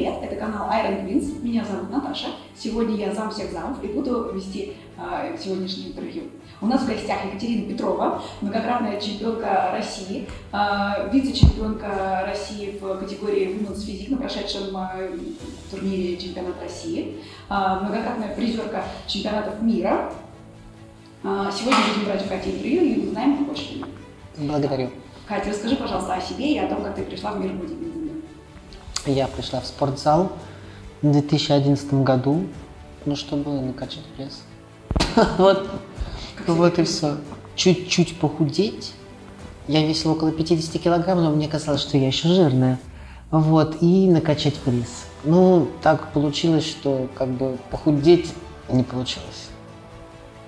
привет! Это канал Iron Queens. Меня зовут Наташа. Сегодня я зам всех замов и буду вести сегодняшнее интервью. У нас в гостях Екатерина Петрова, многократная чемпионка России, вице-чемпионка России в категории Women's Physique на прошедшем турнире Чемпионат России, многократная призерка чемпионатов мира. Сегодня будем брать у Кати интервью и узнаем больше. Благодарю. Катя, расскажи, пожалуйста, о себе и о том, как ты пришла в мир бодибилдинга. Я пришла в спортзал в 2011 году, чтобы накачать пресс. Вот и все. Чуть-чуть похудеть. Я весила около 50 килограмм, но мне казалось, что я еще жирная. И накачать пресс. Так получилось, что похудеть не получилось.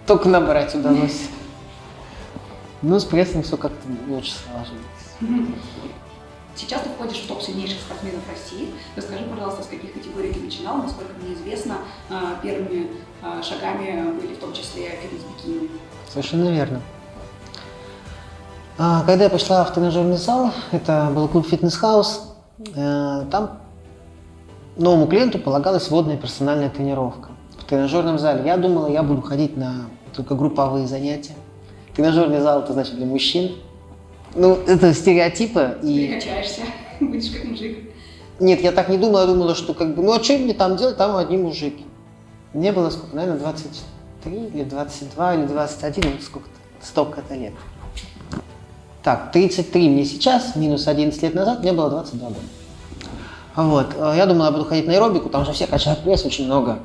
Только набрать удалось. С прессом все как-то лучше сложилось. Сейчас ты входишь в топ сильнейших спортсменов России. Расскажи, пожалуйста, с каких категорий ты начинал, насколько мне известно, первыми шагами были в том числе фитнес-бикини. Совершенно верно. Когда я пошла в тренажерный зал, это был клуб «Фитнес-хаус», там новому клиенту полагалась водная персональная тренировка. В тренажерном зале я думала, я буду ходить на только групповые занятия. Тренажерный зал – это значит для мужчин. Это стереотипы. Перекачаешься, будешь как мужик. Нет, я так не думала, я думала, что а что мне там делать, там одни мужики. Мне было сколько, наверное, 23 или 22 или 21, сколько-то, столько-то лет. Так, 33 мне сейчас, минус 11 лет назад, мне было 22 года. Я думала, я буду ходить на аэробику, там же все качают пресс очень много.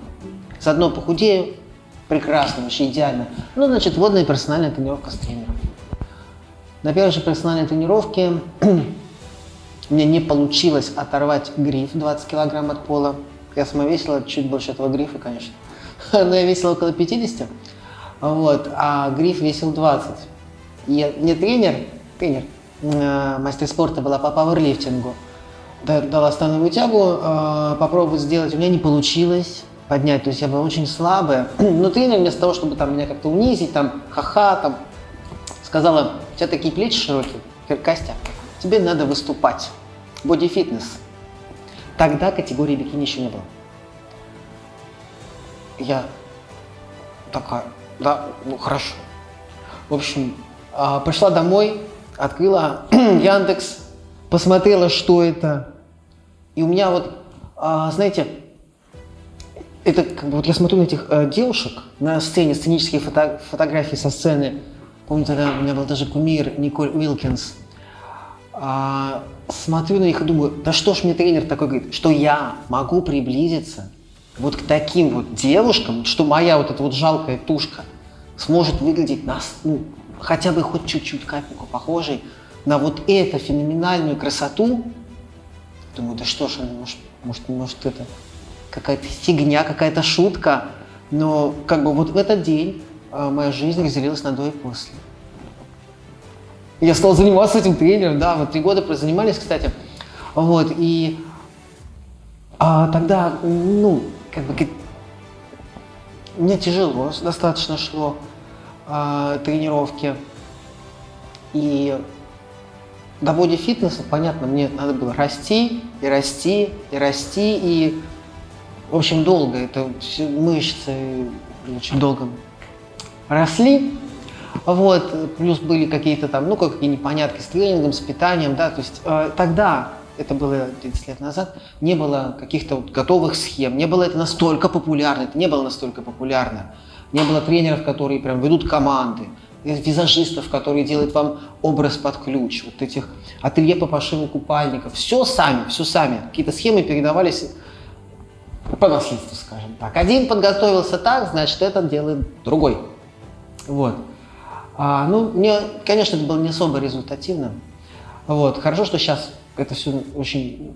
Заодно похудею, прекрасно, вообще идеально. Водная персональная тренировка с тренером. На первой же персональной тренировке мне не получилось оторвать гриф 20 килограмм от пола. Я сама весила чуть больше этого грифа, конечно. Но я весила около 50, а гриф весил 20. И мне тренер, мастер спорта была по пауэрлифтингу, дала становую тягу попробовать сделать. У меня не получилось поднять, то есть я была очень слабая. Но тренер вместо того, чтобы меня как-то унизить, сказала: у тебя такие плечи широкие, Костя, тебе надо выступать. Боди-фитнес. Тогда категории бикини еще не было. Я такая, да, хорошо. В общем, пришла домой, открыла Яндекс, посмотрела, что это. И у меня знаете, это я смотрю на этих девушек на сцене, сценические фотографии со сцены. Помню, тогда у меня был даже кумир Николь Уилкинс. Смотрю на них и думаю, да что ж мне тренер такой говорит, что я могу приблизиться к таким девушкам, что моя эта жалкая тушка сможет выглядеть хотя бы хоть чуть-чуть капельку похожей на эту феноменальную красоту. Думаю, да что ж, может это какая-то фигня, какая-то шутка. Но в этот день моя жизнь разделилась на до и после. Я стал заниматься этим тренером, 3 года занимались, кстати. И тогда, мне тяжело достаточно шло тренировки. И до боди-фитнеса, понятно, мне надо было расти, и расти, и расти, и, в общем, долго. Это все мышцы очень долго росли. Плюс были какие-то какие непонятки с тренингом, с питанием, то есть тогда, это было 30 лет назад, не было каких-то готовых схем, не было это настолько популярно, не было тренеров, которые прям ведут команды, визажистов, которые делают вам образ под ключ, этих ателье по пошиву купальников, все сами, какие-то схемы передавались по наследству, скажем так. Один подготовился так, значит, этот делает другой. Мне, конечно, это было не особо результативно. Хорошо, что сейчас это все очень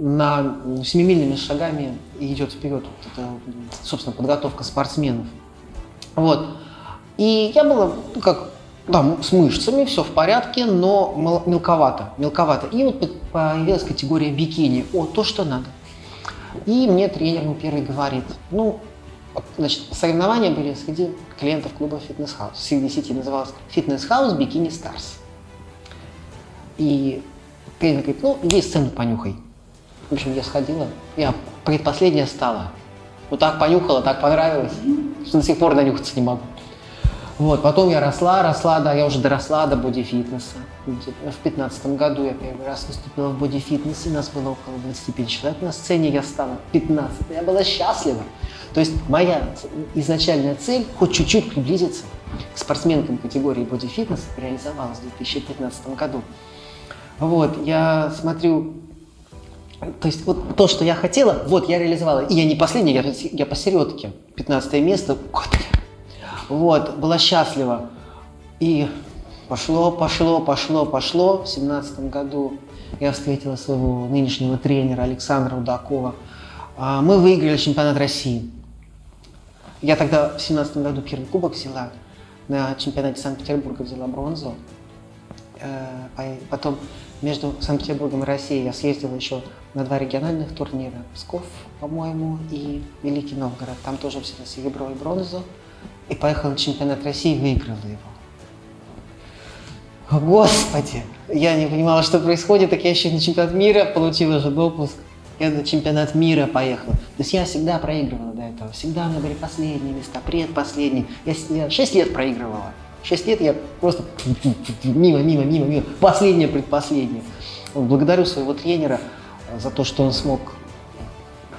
семимильными шагами идет вперед. Это, собственно, подготовка спортсменов. И я была, с мышцами, все в порядке, но мелковато. И появилась категория бикини. То, что надо. И мне тренер первый говорит, соревнования были среди клиентов клуба «Фитнес-хаус». Среди сети называлось «Фитнес-хаус Бикини Старс». И тренер говорит, иди сцену понюхай. В общем, я сходила, я предпоследняя стала. Вот так понюхала, так понравилось, что до сих пор нанюхаться не могу. Вот, потом я росла, да, я уже доросла до бодифитнеса. В 15 году я первый раз выступила в бодифитнесе, нас было около 25 человек на сцене, я стала 15, я была счастлива. То есть моя изначальная цель хоть чуть-чуть приблизиться к спортсменкам категории бодифитнес реализовалась в 2015 году. Вот, я смотрю, то есть вот то, что я хотела, вот я реализовала. И я не последняя, я посередке, 15 место. Вот, была счастлива. И пошло. В 17 году я встретила своего нынешнего тренера Александра Удакова. Мы выиграли чемпионат России. Я тогда в 17 году первый кубок взяла. На чемпионате Санкт-Петербурга взяла бронзу. Потом между Санкт-Петербургом и Россией я съездила еще на 2 региональных турнира. Псков, по-моему, и Великий Новгород. Там тоже взяла серебро и бронзу. И поехала на чемпионат России и выиграла его. О, Господи! Я не понимала, что происходит, так я еще на чемпионат мира получила же допуск. Я на чемпионат мира поехала. То есть я всегда проигрывала до этого. Всегда у меня были последние места, предпоследние. Я 6 лет проигрывала. 6 лет я просто мимо. Последнее, предпоследнее. Благодарю своего тренера за то, что он смог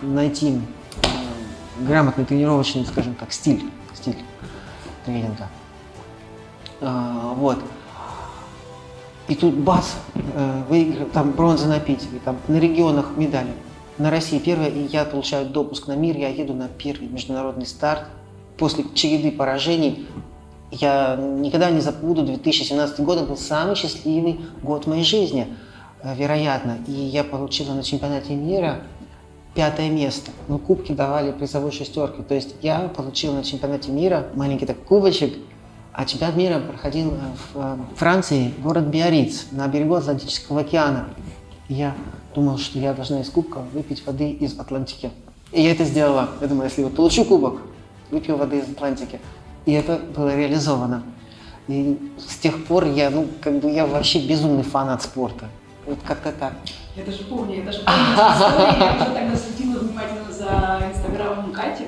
найти грамотный тренировочный, скажем так, стиль тренинга. Вот. И тут бац, выиграл, там бронза на Питере, там на регионах медали. На России первая, и я получаю допуск на мир, я еду на первый международный старт. После череды поражений я никогда не забуду, 2017 год был самый счастливый год в моей жизни, вероятно. И я получила на чемпионате мира 5 место. Ну, кубки давали призовой шестеркой. То есть я получила на чемпионате мира маленький такой кубочек, а чемпионат мира проходил в Франции, город Биарриц, на берегу Атлантического океана. И я думал, что я должна из кубка выпить воды из Атлантики. И я это сделала. Я думала, если вот получу кубок, выпью воды из Атлантики. И это было реализовано. И с тех пор я вообще безумный фанат спорта. Вот как-то так. Я даже помню эту историю. Я уже тогда следила внимательно за инстаграмом Кати.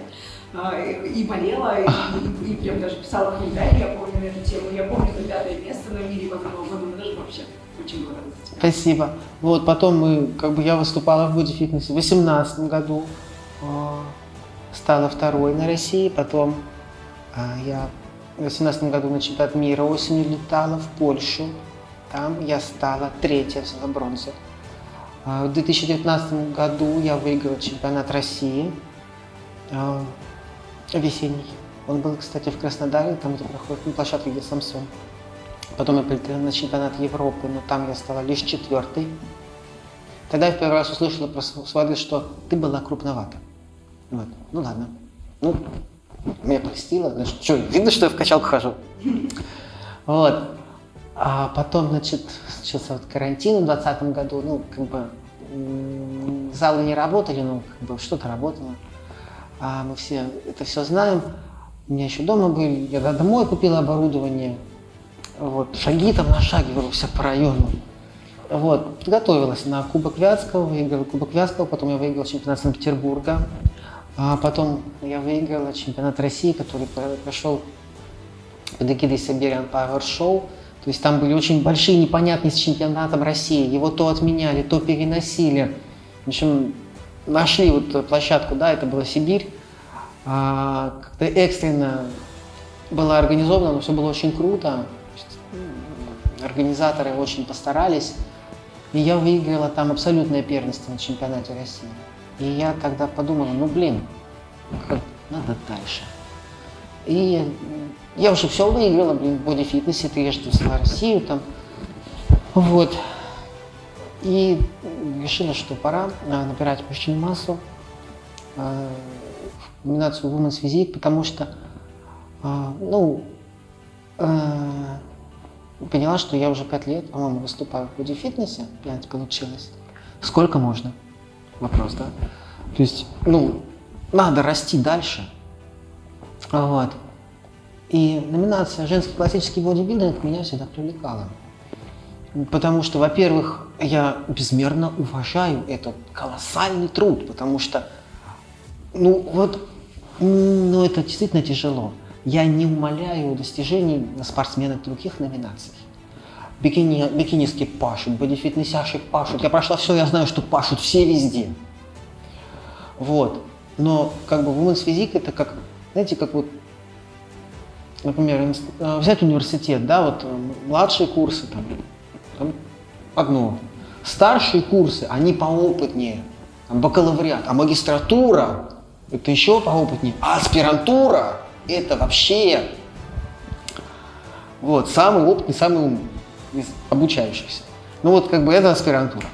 И болела, и прям даже писала комментарии, я помню, на эту тему. Я помню, это 5 место на мире в этом году, мы даже вообще очень благодарны. Спасибо. Вот, потом я выступала в бодифитнесе в 2018 году, стала 2-й на России, потом я в 2018 году на чемпионат мира осенью летала в Польшу, там я стала 3-я, взяла бронзу. В 2019 году я выиграла чемпионат России, весенний. Он был, кстати, в Краснодаре, там, где проходит, на площадке, где Самсон. Потом я полетела на чемпионат Европы, но там я стала лишь 4-й. Тогда я в первый раз услышала про свой адрес, что ты была крупновата. Вот. Ну ладно. Ну, меня польстило. Что, видно, что я в качалку хожу? Вот. А потом, начался вот карантин в 2020 году. Залы не работали, что-то работало. Мы все это все знаем. У меня еще дома были. Я домой купила оборудование. Вот. Шаги там нашагивала все по району. Вот. Подготовилась на Кубок Вятского, выиграла Кубок Вятского, потом я выиграла чемпионат Санкт-Петербурга. А потом я выиграла чемпионат России, который прошел под эгидой Siberian Power Show. То есть там были очень большие непонятности с чемпионатом России. Его то отменяли, то переносили. В общем, нашли вот площадку, да, это была Сибирь. Как-то экстренно было организовано, но все было очень круто. Организаторы очень постарались. И я выиграла там абсолютное первенство на чемпионате России. И я тогда подумала, надо дальше. И я уже все выиграла, в бодифитнесе, трижды взяла Россию там. Вот. И решила, что пора набирать мышечную массу в номинацию Women's Physique, потому что, поняла, что я уже 5 лет, по-моему, выступаю в бодифитнесе, 5 получилось. Сколько можно? Вопрос, да? То есть, надо расти дальше. Вот. И номинация «Женский классический бодибилдинг» меня всегда привлекала. Потому что, во-первых, я безмерно уважаю этот колоссальный труд, потому что, это действительно тяжело. Я не умаляю достижений спортсменок других номинаций. Бикинистки пашут, бодифитнесяши пашут. Я прошла все, я знаю, что пашут все везде. Вот. Но как бы Women's Physique это как, знаете, как вот, например, взять университет, да, вот младшие курсы там одно, старшие курсы, они поопытнее, там, бакалавриат, а магистратура это еще поопытнее, а аспирантура это вообще вот самый опытный, самый умный из обучающихся. Ну вот как бы это аспирантура.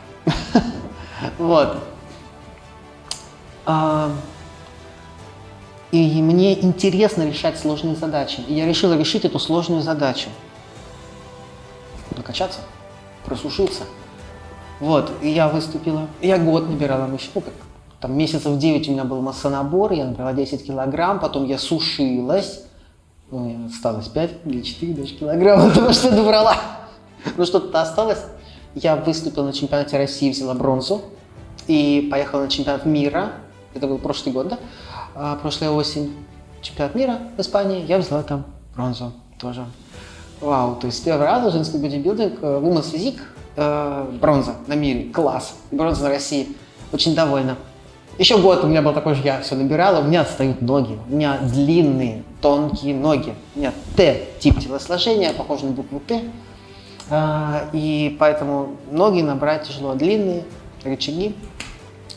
Вот. И мне интересно решать сложные задачи. И я решила решить эту сложную задачу. Накачаться, просушиться. Вот, и я выступила. Я год набирала мышцы. Там месяцев 9 у меня был массонабор, я набрала 10 килограмм, потом я сушилась. Осталось 5 или 4 даже килограмма, потому что добрала. Ну что-то осталось. Я выступила на чемпионате России, взяла бронзу. И поехала на чемпионат мира. Это был прошлый год, да? Прошлая осень. Чемпионат мира в Испании. Я взяла там бронзу тоже. Вау, то есть первый раз женский бодибилдинг, Women's Physique, бронза на мире, класс. Бронза на России. Очень довольна. Еще год у меня был такой же, я все набирала, у меня отстают ноги. У меня длинные, тонкие ноги. У меня Т-тип телосложения, похоже на букву Т. И поэтому ноги набрать тяжело. Длинные рычаги.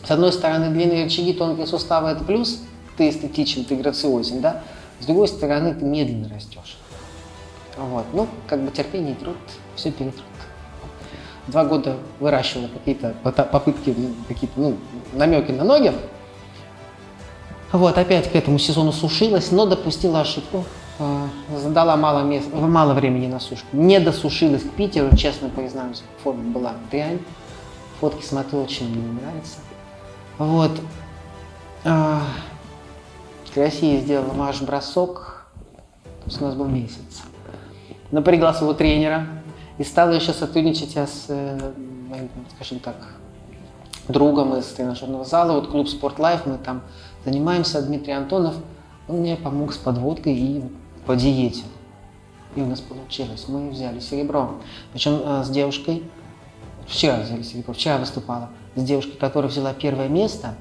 С одной стороны, длинные рычаги, тонкие суставы – это плюс. Ты эстетичен, ты грациозен, да? С другой стороны, ты медленно растешь. Вот. Ну, как бы терпение и труд, все перетрут. 2 года выращивала какие-то попытки, какие-то намеки на ноги. Вот, опять к этому сезону сушилась, но допустила ошибку. Задала мало времени на сушку. Не досушилась к Питеру, честно признаюсь. Форма была дрянь. Фотки смотрю, очень мне не нравится. Вот. К России сделала марш-бросок. То есть у нас был месяц. Напрягла своего тренера. И стала еще сотрудничать с моим, скажем так, другом из тренажерного зала. Вот клуб Sport Life, мы там занимаемся. Дмитрий Антонов. Он мне помог с подводкой и по диете. И у нас получилось. Мы взяли серебро. Причем с девушкой, вчера взяли серебро, вчера выступала, с девушкой, которая взяла первое место.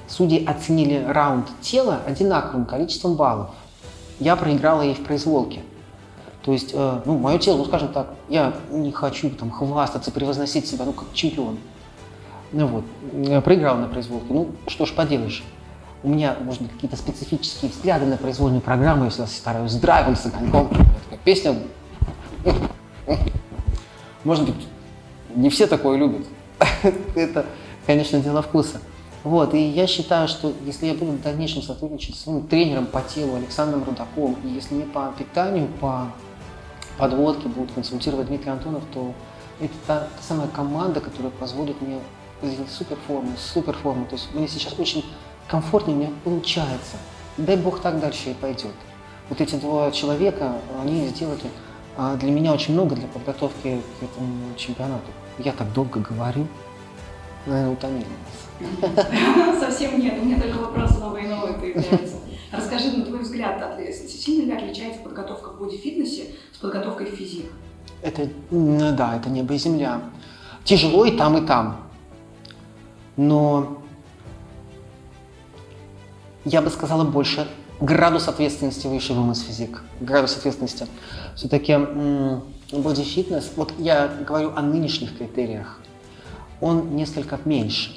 Судьи оценили раунд тела одинаковым количеством баллов. Я проиграла ей в произволке. То есть, мое тело, скажем так, я не хочу там хвастаться, превозносить себя, как чемпион. Я проиграла на произволке. Что ж поделаешь. У меня, может быть, какие-то специфические взгляды на произвольную программу, я всегда стараюсь с драйвом, с огоньком. Песня, может быть, не все такое любят. Это, конечно, дело вкуса. Вот, и я считаю, что если я буду в дальнейшем сотрудничать с своим тренером по телу Александром Рудаковым, и если мне по питанию, по подводке будет консультировать Дмитрий Антонов, то это та самая команда, которая позволит мне сделать суперформу. То есть мне сейчас очень комфортно, у меня получается. Дай бог так дальше и пойдет. Вот эти 2 человека, они сделали для меня очень много для подготовки к этому чемпионату. Я так долго говорю, наверное, утомила вас. Совсем нет, у меня только вопросы новые и новые появляются. Расскажи, на твой взгляд, сильно ли отличается подготовка в бодифитнесе с подготовкой в физик? Это небо и земля. Тяжело и там. Но я бы сказала больше. Градус ответственности выше Women's Physique. Градус ответственности. Все-таки бодифитнес, вот я говорю о нынешних критериях, он несколько меньше.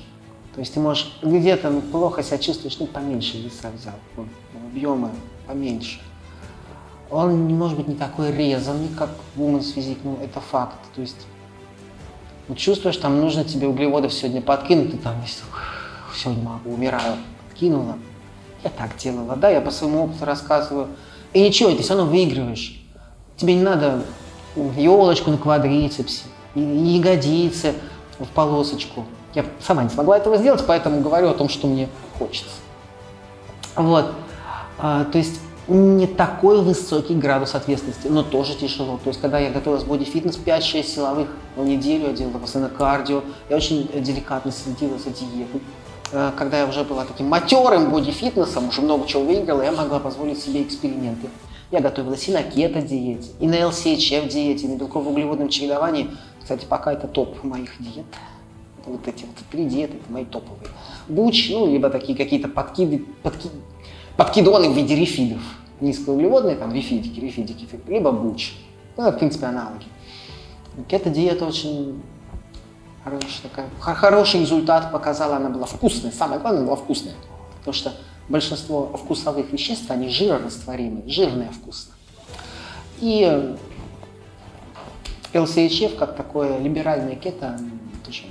То есть ты можешь где-то плохо себя чувствуешь, поменьше веса взял, объемы поменьше. Он может быть не такой резанный, как Women's Physique, это факт. То есть чувствуешь, там нужно тебе углеводов сегодня подкинуть, ты там сегодня могу, умираю, подкинула. Я так делала, да, я по своему опыту рассказываю. И ничего, ты все равно выигрываешь. Тебе не надо елочку на квадрицепсе, ягодицы в полосочку. Я сама не смогла этого сделать, поэтому говорю о том, что мне хочется. Вот. То есть не такой высокий градус ответственности, но тоже тяжело. То есть, когда я готовилась в боди-фитнес, 5-6 силовых в неделю, я делала постоянно кардио, я очень деликатно следила за диетой. Когда я уже была таким матерым боди-фитнесом, уже много чего выиграла, я могла позволить себе эксперименты. Я готовилась и на кето-диете, и на LCHF-диете, и на белково-углеводном чередовании. Кстати, пока это топ моих диет. Вот эти вот 3 диеты, это мои топовые. Буч, ну, либо такие какие-то подкидоны в виде рефидов. Низкоуглеводные, там, рефидики, либо буч. Ну, это, в принципе, аналоги. Кето-диета очень хороший результат показала, она была вкусная. Самое главное, она была вкусная. Потому что большинство вкусовых веществ, они жирорастворимые, жирное вкусно. И LCHF, как такое либеральное кето, тоже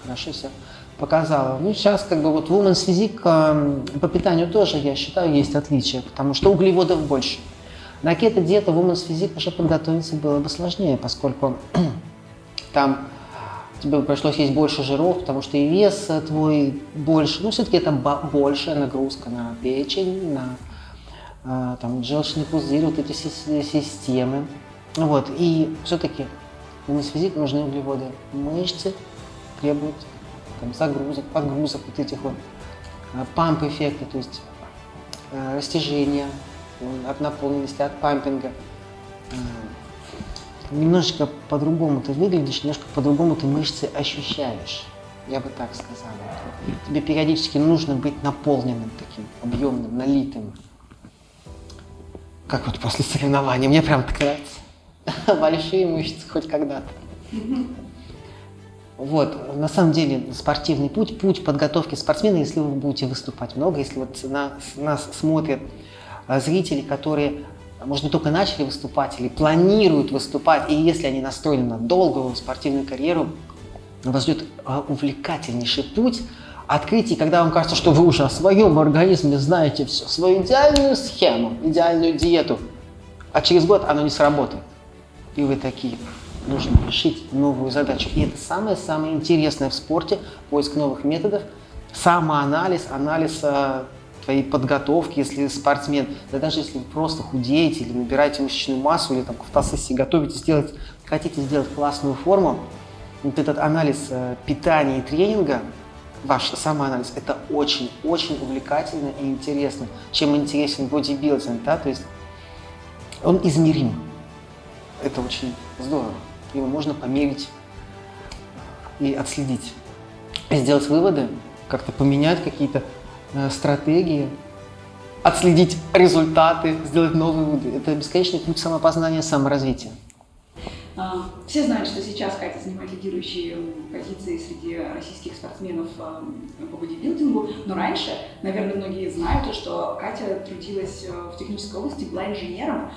хорошо себя показала. Ну, сейчас как бы вот Women's Physique по питанию тоже, я считаю, есть отличия, потому что углеводов больше. На кето-диету Women's Physique уже подготовиться было бы сложнее, поскольку там тебе пришлось есть больше жиров, потому что и вес твой больше. Ну, все-таки это большая нагрузка на печень, на там, желчный пузырь, вот эти системы. Вот. И все-таки в Women's Physique нужны углеводы. Мышцы требуют там, загрузок, подгрузок, вот этих вот памп-эффекта, то есть растяжения от наполненности, от пампинга. Немножечко по-другому ты выглядишь, немножко по-другому ты мышцы ощущаешь. Я бы так сказала. Тебе периодически нужно быть наполненным таким, объемным, налитым. Как вот после соревнований. Мне прям так нравится. Большие мышцы хоть когда-то. Вот, на самом деле, спортивный путь подготовки спортсмена, если вы будете выступать много, если вот нас смотрят зрители, которые, может быть, только начали выступать или планируют выступать, и если они настроены на долгую спортивную карьеру, вас ждет увлекательнейший путь открытий, когда вам кажется, что вы уже о своем организме знаете все, свою идеальную схему, идеальную диету, а через год оно не сработает. И вы такие, нужно решить новую задачу. И это самое-самое интересное в спорте, поиск новых методов, самоанализ, анализ твоей подготовки, если спортсмен, да даже если вы просто худеете или набираете мышечную массу, или там к фотосессии готовитесь, хотите сделать классную форму, вот этот анализ питания и тренинга, ваш самоанализ, это очень-очень увлекательно и интересно. Чем интересен бодибилдинг, да, то есть он измерим. Это очень здорово. Его можно померить и отследить. Сделать выводы, как-то поменять какие-то стратегии, отследить результаты, сделать новые выводы. Это бесконечный путь самопознания, саморазвития. Все знают, что сейчас Катя занимает лидирующие позиции среди российских спортсменов по бодибилдингу, но раньше, наверное, многие знают, что Катя трудилась в технической области, была инженером.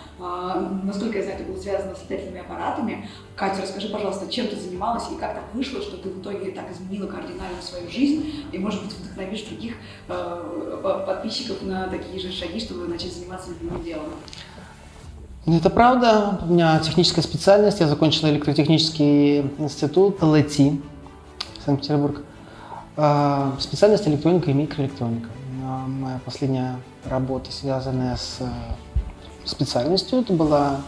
Насколько я знаю, это было связано с летательными аппаратами. Катя, расскажи, пожалуйста, чем ты занималась и как так вышло, что ты в итоге так изменила кардинально свою жизнь и, может быть, вдохновишь других подписчиков на такие же шаги, чтобы начать заниматься любимым делом? Это правда. У меня техническая специальность. Я закончила электротехнический институт ЛТ, Санкт-Петербург. Специальность электроника и микроэлектроника. Моя последняя работа, связанная с специальностью, это была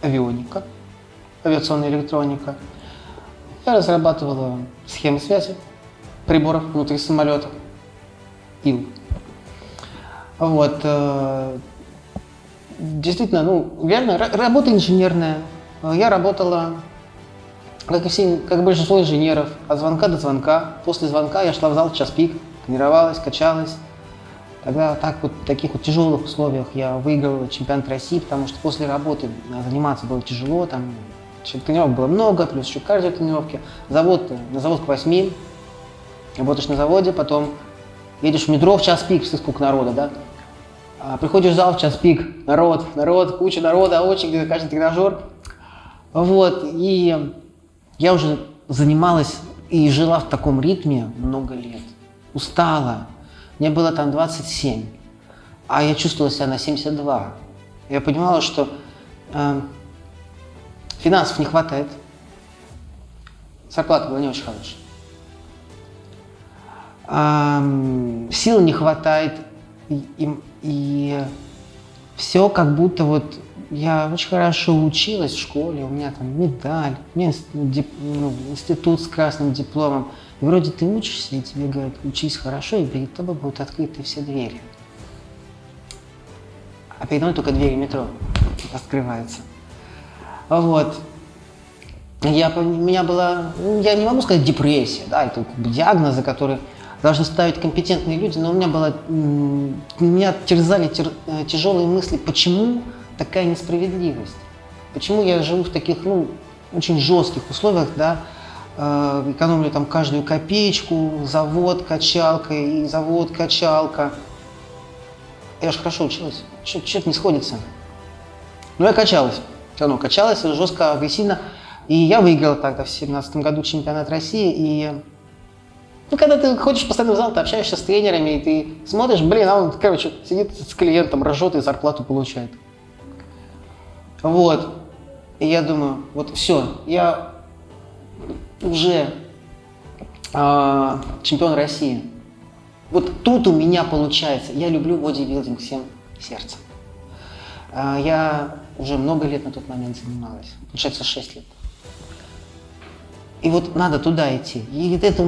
авионика, авиационная электроника. Я разрабатывала схемы связи приборов внутри самолета, ИЛ. Вот. Действительно, ну, реально, работа инженерная. Я работала, как и все, как большинство инженеров, от звонка до звонка. После звонка я шла в зал в час пик, тренировалась, качалась. Тогда в таких вот тяжелых условиях я выигрывала чемпионат России, потому что после работы заниматься было тяжело, там тренировок было много, плюс еще кардиотренировки. На завод к 8, работаешь на заводе, потом едешь в метро в час пик, сколько народа, да? Приходишь в зал в час пик, народ, куча народа, очередь на каждый тренажер. Вот, и я уже занималась и жила в таком ритме много лет. Устала. Мне было там 27, а я чувствовала себя на 72. Я понимала, что финансов не хватает. Зарплата была не очень хорошая. Сил не хватает. И все как будто вот я очень хорошо училась в школе, у меня там медаль, у меня институт с красным дипломом. И вроде ты учишься, и тебе говорят, учись хорошо, и перед тобой будут открыты все двери. А передо мной только двери метро открываются. Вот. У меня была, я не могу сказать депрессия, да, это как бы диагнозы, которые должны ставить компетентные люди, но у меня терзали тяжелые мысли, почему такая несправедливость, почему я живу в таких, очень жестких условиях, да, экономлю там каждую копеечку, завод, качалка и завод, качалка. Я же хорошо училась, что-то не сходится. Но я качалась, все равно качалась жестко, агрессивно. И я выиграл тогда в 2017 году чемпионат России. И когда ты ходишь постоянно в зал, ты общаешься с тренерами, и ты смотришь, а он, сидит с клиентом, ржет и зарплату получает. Вот. И я думаю, вот все, я уже чемпион России. Вот тут у меня получается. Я люблю бодибилдинг всем сердцем. Я уже много лет на тот момент занималась. Получается, 6 лет. И вот надо туда идти. И вот это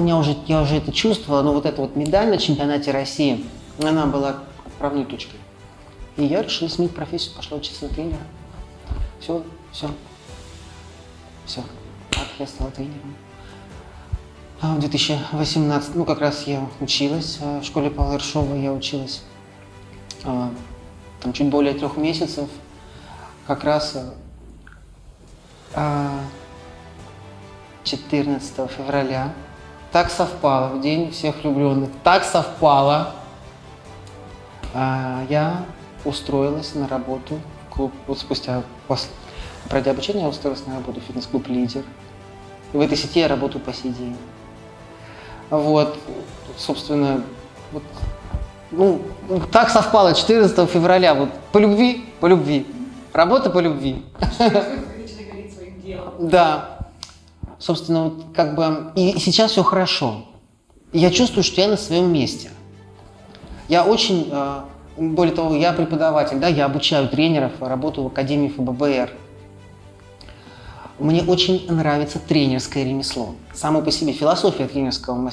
я уже это чувствовала, но вот эта вот медаль на чемпионате России, она была отправной точкой. И я решила сменить профессию, пошла учиться на тренера. Все. Так я стала тренером. В 2018, как раз я училась в школе Павла Ершова, я училась там чуть более 3 месяцев, как раз 14 февраля. Так совпало, в день всех влюбленных, так совпало, я устроилась на работу в клуб, вот пройдя обучение, я устроилась на работу в фитнес-клуб «Лидер». И в этой сети я работаю по сей день. Вот, собственно, так совпало 14 февраля, вот по любви, работа по любви. Человек горит своим делом. Да, собственно, и сейчас все хорошо. Я чувствую, что я на своем месте. Я очень, более того, я преподаватель, да, я обучаю тренеров, работаю в Академии ФББР. Мне очень нравится тренерское ремесло. Само по себе философия тренерского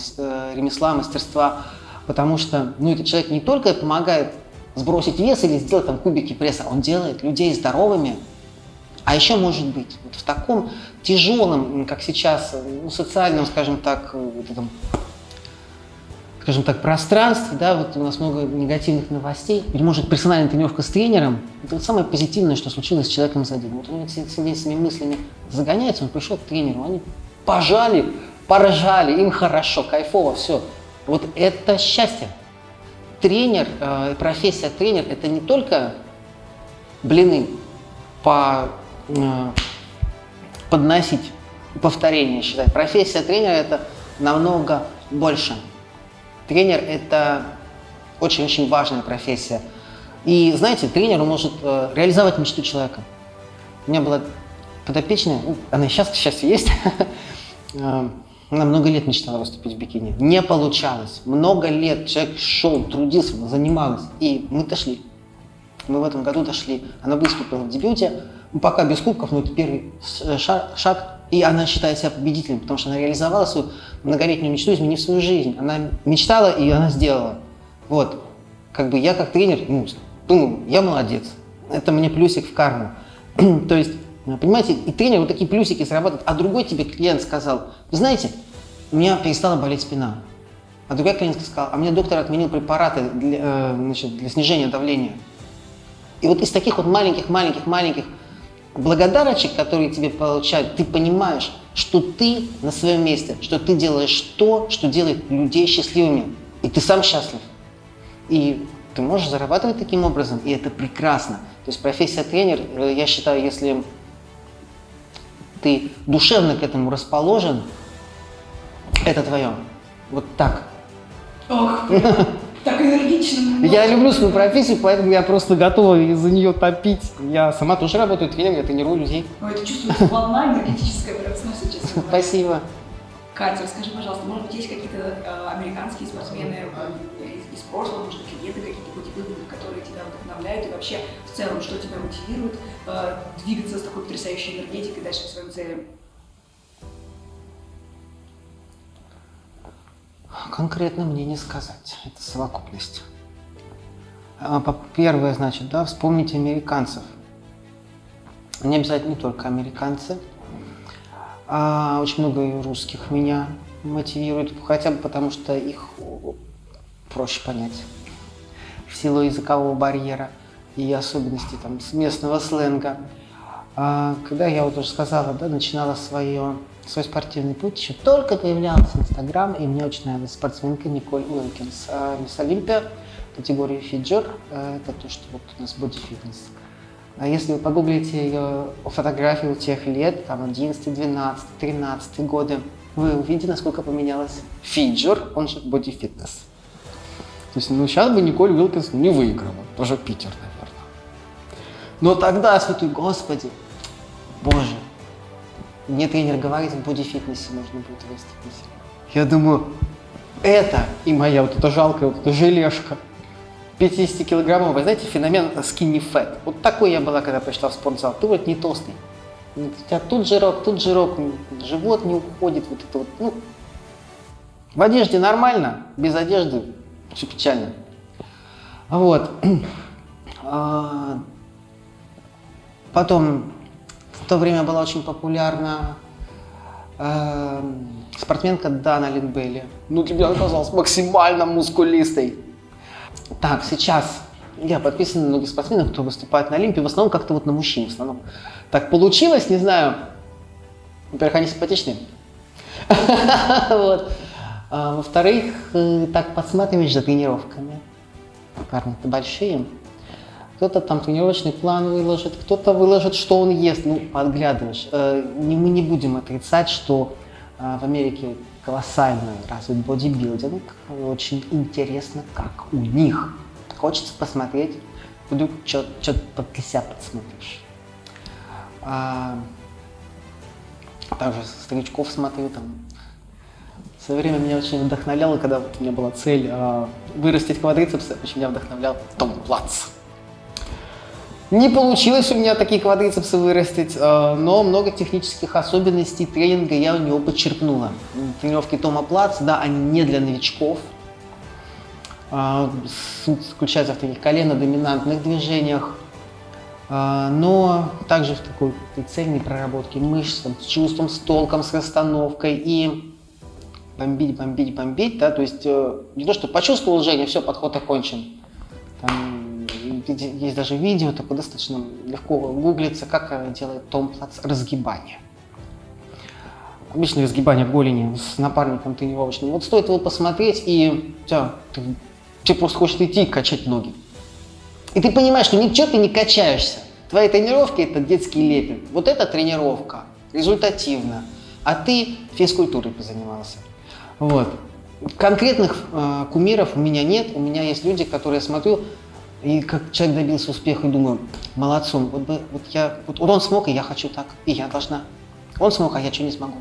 ремесла, мастерства, потому что этот человек не только помогает сбросить вес или сделать там кубики пресса, он делает людей здоровыми. А еще, может быть, вот в таком тяжелом, как сейчас, социальном, скажем так, пространстве, да, вот у нас много негативных новостей, или, может, персональная тренировка с тренером, это вот самое позитивное, что случилось с человеком за день. Вот он этими мыслями загоняется, он пришел к тренеру, они поржали, им хорошо, кайфово, все. Вот это счастье. Тренер, профессия тренер, это не только блины подносить, повторение считать. Профессия тренера это намного больше. Тренер – это очень-очень важная профессия. И, знаете, тренер может реализовать мечту человека. У меня была подопечная, она и сейчас, к счастью, есть. Она много лет мечтала выступить в бикини. Не получалось. Много лет человек шел, трудился, занималась. И мы дошли. Мы в этом году дошли. Она выступила в дебюте. Пока без кубков, но это первый шаг. И она считает себя победителем, потому что она реализовала свою многолетнюю мечту, изменив свою жизнь. Она мечтала, и она сделала. Вот. Я как тренер, думаю, я молодец. Это мне плюсик в карму. То есть, понимаете, и тренер вот такие плюсики срабатывают. А другой тебе клиент сказал, вы знаете, у меня перестала болеть спина. А другая клиентка сказала, а мне доктор отменил препараты для снижения давления. И вот из таких вот маленьких благодарочек, которые тебе получают, ты понимаешь, что ты на своем месте, что ты делаешь то, что делает людей счастливыми. И ты сам счастлив. И ты можешь зарабатывать таким образом, и это прекрасно. То есть профессия тренер, я считаю, если ты душевно к этому расположен, это твое. Вот так. Ох, так энергично. Я люблю свою профессию, поэтому я просто готова за нее топить. Я сама тоже работаю тренером, я тренирую людей. Это чувствуется волна энергетическая, прям сносит, честно говоря. Спасибо. Катя, расскажи, пожалуйста, может быть, есть какие-то американские спортсмены из прошлого, может, клиенты какие-то бодибилдинга, которые тебя вдохновляют, и вообще в целом, что тебя мотивирует двигаться с такой потрясающей энергетикой дальше к своим целям? Конкретно мне не сказать, это совокупность. Первое, значит, да, вспомните американцев. Не обязательно не только американцы. Очень много и русских меня мотивирует, хотя бы потому, что их проще понять в силу языкового барьера и особенностей там, местного сленга. Когда я вот уже сказала, да, начинала свой спортивный путь, еще только появлялся Инстаграм, и мне очень нравилась спортсменка Николь Уилкинс, мисс Олимпия категории фиджер, это то, что вот у нас бодифитнес. А если вы погуглите ее фотографию тех лет, там 11, 12, 13 годы, вы увидите, насколько поменялась фиджер, он же бодифитнес. То есть, ну, сейчас бы Николь Уилкинс не выиграла, тоже Питер, наверное. Но тогда, святой Господи, Боже, мне тренер говорит, в бодифитнесе можно будет выступить. Я думаю, это и моя вот эта жалкая вот эта желешка 50 килограммовая, знаете, феномен skinny fat. Вот такой я была, когда пришла в спортзал. Ты вот не толстый. У тебя тут жирок, живот не уходит, вот это вот, ну, в одежде нормально, без одежды все печально. Вот. Потом в то время была очень популярна спортсменка Дана Линбелли. Ну, для меня она казалась максимально мускулистой. Так, сейчас я подписан на многих спортсменов, кто выступает на Олимпии, в основном как-то вот на мужчин, в основном. Так получилось, не знаю. Во-первых, они симпатичные. Во-вторых, так подсматриваешь за тренировками. Парни-то большие. Кто-то там тренировочный план выложит, кто-то выложит, что он ест. Ну, подглядываешь. Мы не будем отрицать, что в Америке колоссально развит бодибилдинг. Очень интересно, как у них. Хочется посмотреть, вдруг что-то для себя подсмотришь. Также старичков смотрю там. В свое время меня очень вдохновляло, когда вот у меня была цель вырастить квадрицепсы, очень меня вдохновлял Том Плац. Не получилось у меня такие квадрицепсы вырастить, но много технических особенностей тренинга я у него подчерпнула. Тренировки Тома Плаца, да, они не для новичков. Суть заключается в таких колено-доминантных движениях, но также в такой прицельной проработке мышц, там, с чувством, с толком, с расстановкой и бомбить, да, то есть не то, что почувствовал Женя, все, подход окончен. Там есть даже видео, такое достаточно легко гуглится, как делает Том Плац разгибание. Обычное разгибание голени с напарником тренировочным. Вот стоит его посмотреть, и тебе просто хочется идти и качать ноги. И ты понимаешь, что ничего ты не качаешься. Твои тренировки – это детский лепет. Вот эта тренировка результативна, а ты физкультурой позанимался. Вот. Конкретных кумиров у меня нет. У меня есть люди, которые я смотрю, и как человек добился успеха, и думаю, молодцом. Вот он смог, и я хочу так, и я должна. Он смог, а я что не смогу.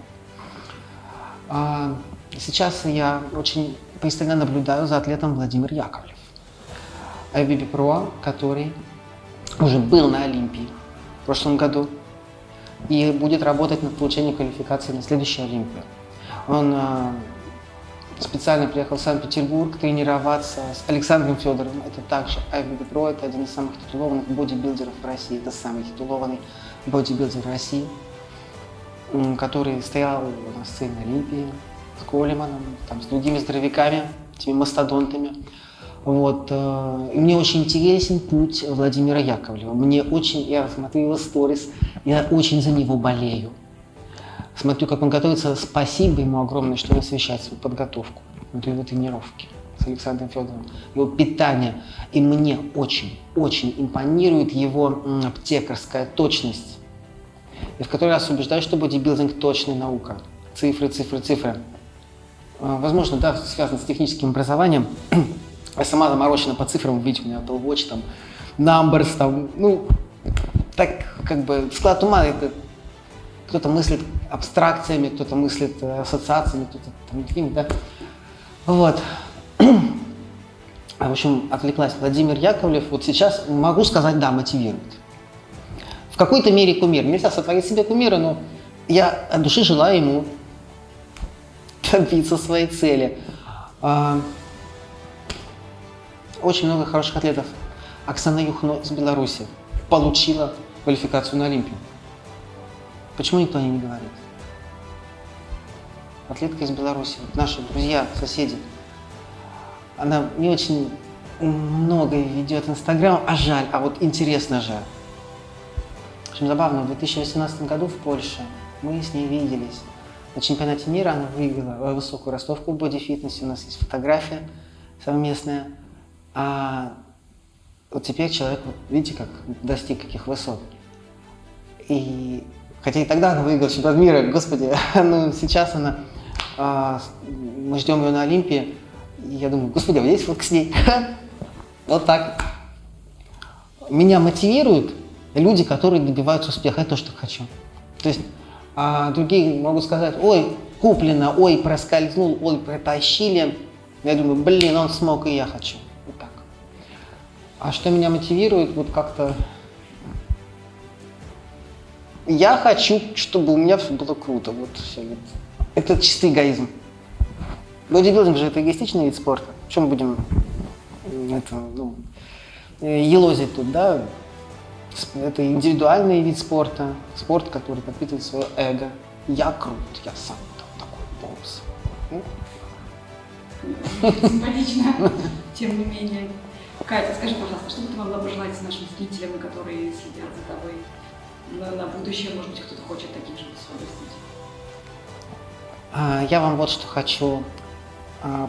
Сейчас я очень пристально наблюдаю за атлетом Владимир Яковлев, IFBB Pro, который уже был на Олимпии в прошлом году и будет работать над получением квалификации на следующую Олимпию. Он специально приехал в Санкт-Петербург тренироваться с Александром Федоровым. Это также IFBB Pro, это один из самых титулованных бодибилдеров в России. Это самый титулованный бодибилдер в России, который стоял на сцене Олимпии с Колеманом, там, с другими здоровяками, этими мастодонтами. Вот. И мне очень интересен путь Владимира Яковлева. Я смотрю его сторис, я очень за него болею. Смотрю, как он готовится. Спасибо ему огромное, что он освещает свою подготовку. Вот его тренировки с Александром Федоровым, его питание. И мне очень импонирует его аптекарская точность. И в который раз убеждаю, что бодибилдинг точная наука. Цифры. Возможно, да, связано с техническим образованием. Я сама заморочена по цифрам, видите, у меня Apple Watch, там, numbers, там, ну, так, как бы, склад ума, это кто-то мыслит абстракциями, кто-то мыслит ассоциациями, кто-то там другими, да. Вот. В общем, отвлеклась. Владимир Яковлев, вот сейчас могу сказать, да, мотивирует. В какой-то мере кумир. Нельзя сотворить себе кумира, но я от души желаю ему добиться своей цели. Очень много хороших атлетов. Оксана Юхно из Беларуси получила квалификацию на Олимпию. Почему никто о ней не говорит? Атлетка из Беларуси, наши друзья, соседи. Она не очень много ведет Инстаграм, а жаль, а вот интересно жаль. В общем, забавно, в 2018 году в Польше мы с ней виделись. На чемпионате мира она выиграла высокую ростовку в бодифитнесе, у нас есть фотография совместная. А вот теперь человек, вот, видите, как достиг каких высот. И хотя и тогда она выиграла чемпионат мира, господи, ну сейчас она, мы ждем ее на Олимпии, и я думаю, господи, а есть фотка с ней? Вот так. Меня мотивируют люди, которые добиваются успеха, это то, что хочу. То есть другие могут сказать, ой, куплено, ой, проскользнул, ой, протащили. Я думаю, блин, он смог, и я хочу. Вот так. А что меня мотивирует, вот как-то... Я хочу, чтобы у меня все было круто. Вот все. Вот. Это чистый эгоизм. Бодибилдинг же это эгоистичный вид спорта. В чем будем елозить тут, да? Это индивидуальный вид спорта. Спорт, который подпитывает свое эго. Я крут, я сам такой босс. Симпатично, тем не менее. Катя, скажи, пожалуйста, что бы ты могла пожелать нашим зрителям, которые следят за тобой на будущее? Может быть, кто-то хочет таких же высот достичь? Я вам вот что хочу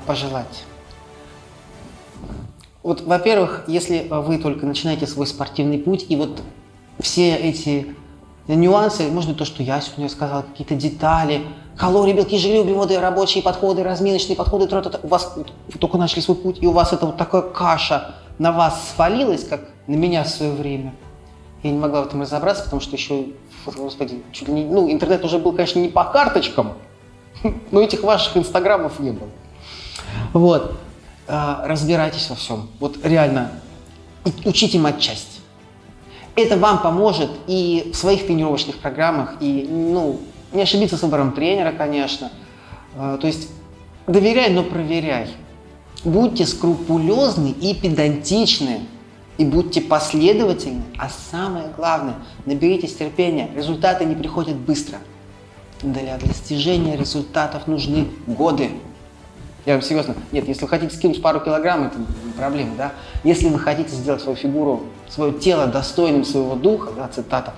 пожелать. Вот, во-первых, если вы только начинаете свой спортивный путь, и вот все эти нюансы, может быть, то, что я сегодня сказал, какие-то детали, калории, белки, жиры, углеводы, рабочие подходы, разминочные подходы, у вас вы только начали свой путь, и у вас это вот такая каша на вас свалилась, как на меня в свое время. Я не могла в этом разобраться, потому что еще, господи, чуть ли не, ну, интернет уже был, конечно, не по карточкам, но этих ваших инстаграмов не было. Вот. Разбирайтесь во всем. Вот реально, учите матчасть. Это вам поможет и в своих тренировочных программах, и, ну, не ошибиться с выбором тренера, конечно. То есть доверяй, но проверяй. Будьте скрупулезны и педантичны, и будьте последовательны. А самое главное, наберитесь терпения. Результаты не приходят быстро. Для достижения результатов нужны годы. Я вам серьезно, нет, если вы хотите скинуть пару килограмм, это не проблема, да? Если вы хотите сделать свою фигуру, свое тело достойным своего духа, да, цитата,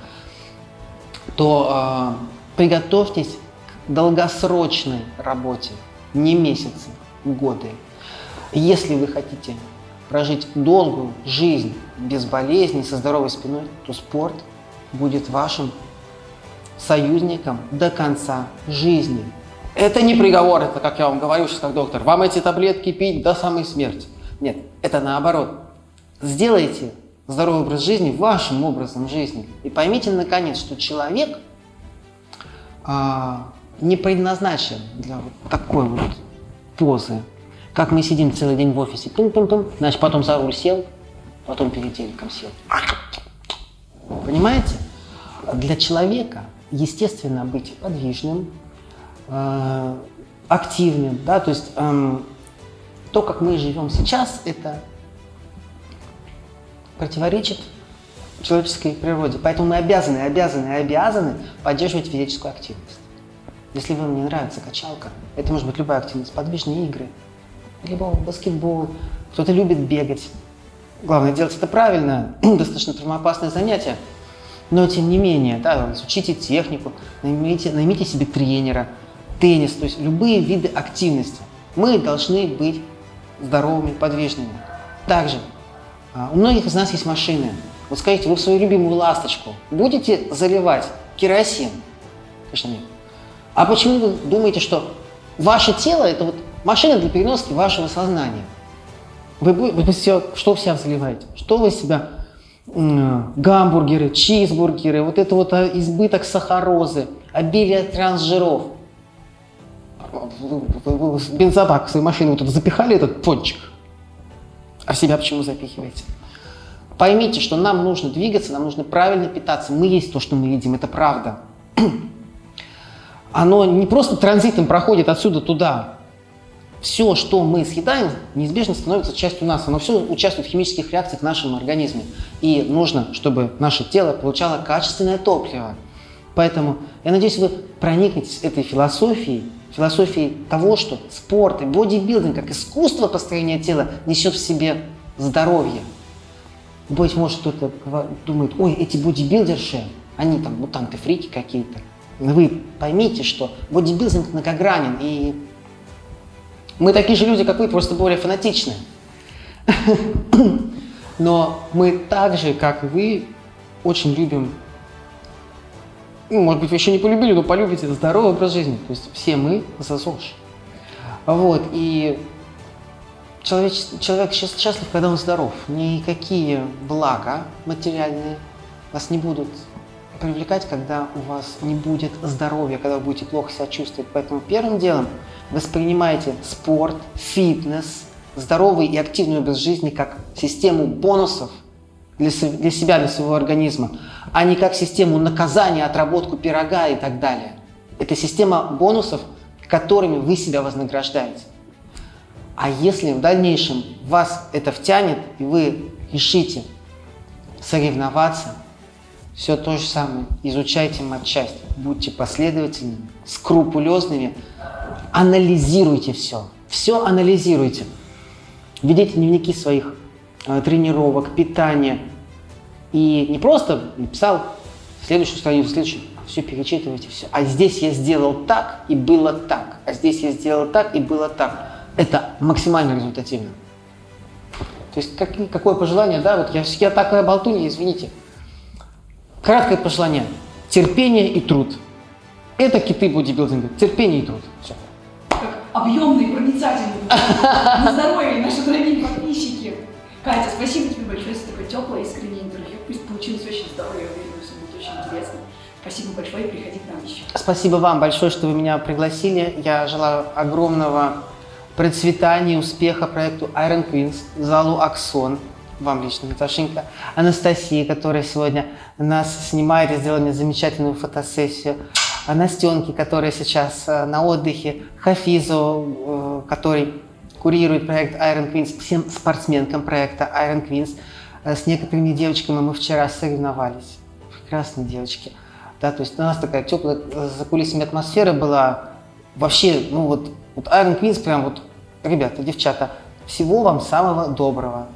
то приготовьтесь к долгосрочной работе, не месяцы, годы. Если вы хотите прожить долгую жизнь без болезней, со здоровой спиной, то спорт будет вашим союзником до конца жизни. Это не приговор, это, как я вам говорю сейчас как доктор, вам эти таблетки пить до самой смерти. Нет, это наоборот. Сделайте здоровый образ жизни вашим образом жизни. И поймите, наконец, что человек не предназначен для вот такой вот позы. Как мы сидим целый день в офисе, пум-пум-пум, значит, потом за руль сел, потом перед телеком сел. Понимаете? Для человека естественно быть подвижным, активным, да, то есть то, как мы живем сейчас, это противоречит человеческой природе. Поэтому мы обязаны поддерживать физическую активность. Если вам не нравится качалка, это может быть любая активность, подвижные игры, либо баскетбол, кто-то любит бегать. Главное делать это правильно, достаточно травмоопасное занятие, но тем не менее, да, изучите технику, наймите себе тренера, теннис, то есть любые виды активности. Мы должны быть здоровыми, подвижными. Также у многих из нас есть машины. Вот скажите, вы в свою любимую ласточку будете заливать керосин? Конечно, нет. А почему вы думаете, что ваше тело – это вот машина для переноски вашего сознания? Вы что в себя заливаете? Что вы в себя? Гамбургеры, чизбургеры, вот это вот избыток сахарозы. обилие трансжиров. Вы в бензобак в свою машину вот запихали этот пончик, а в себя почему запихиваете? Поймите, что нам нужно двигаться, нам нужно правильно питаться. Мы есть то, что мы едим, это правда. Оно не просто транзитом проходит отсюда туда. Все, что мы съедаем, неизбежно становится частью нас. Оно все участвует в химических реакциях в нашем организме. И нужно, чтобы наше тело получало качественное топливо. Поэтому я надеюсь, вы проникнетесь этой философией того, что спорт и бодибилдинг, как искусство построения тела, несет в себе здоровье. Быть может, кто-то думает, ой, эти бодибилдерши, они там мутанты, фрики какие-то. Вы поймите, что бодибилдинг многогранен, и мы такие же люди, как вы, просто более фанатичные. Но мы так же, как и вы, очень любим, может быть, вы еще не полюбили, но полюбите здоровый образ жизни. То есть все мы за ЗОЖ. Вот, и человек счастлив, когда он здоров. Никакие блага материальные вас не будут привлекать, когда у вас не будет здоровья, когда вы будете плохо себя чувствовать. Поэтому первым делом воспринимайте спорт, фитнес, здоровый и активный образ жизни как систему бонусов для себя, для своего организма, а не как систему наказания, отработку пирога и так далее. Это система бонусов, которыми вы себя вознаграждаете. А если в дальнейшем вас это втянет, и вы решите соревноваться, все то же самое. Изучайте матчасть, будьте последовательными, скрупулезными, анализируйте все. Все анализируйте. Ведите дневники своих тренировок, питания. И не просто написал следующую страницу, следующую, все перечитывайте, все. А здесь я сделал так, и было так. А здесь я сделал так, и было так. Это максимально результативно. То есть какое пожелание, да, вот я такая болтунья, извините. Краткое пожелание. Терпение и труд. Это киты бодибилдинга. Терпение и труд. Все. Как объемный, проницательный. На здоровье, наши дорогие подписчики. Катя, спасибо тебе большое за такое теплое, искреннее интервью. Пусть получилось очень здорово, я уверена, все будет очень интересно. Спасибо большое и приходи к нам еще. Спасибо вам большое, что вы меня пригласили. Я желаю огромного процветания, успеха проекту Iron Queens, залу Аксон, вам лично, Наташенька, Анастасии, которая сегодня нас снимает и сделала мне замечательную фотосессию, Настенке, которая сейчас на отдыхе, Хафизу, который курирует проект Iron Queens, всем спортсменкам проекта Iron Queens. С некоторыми девочками мы вчера соревновались. Прекрасные девочки. Да, то есть у нас такая теплая за кулисами атмосфера была. Вообще, ну вот Iron Queens прям вот, ребята, девчата, всего вам самого доброго.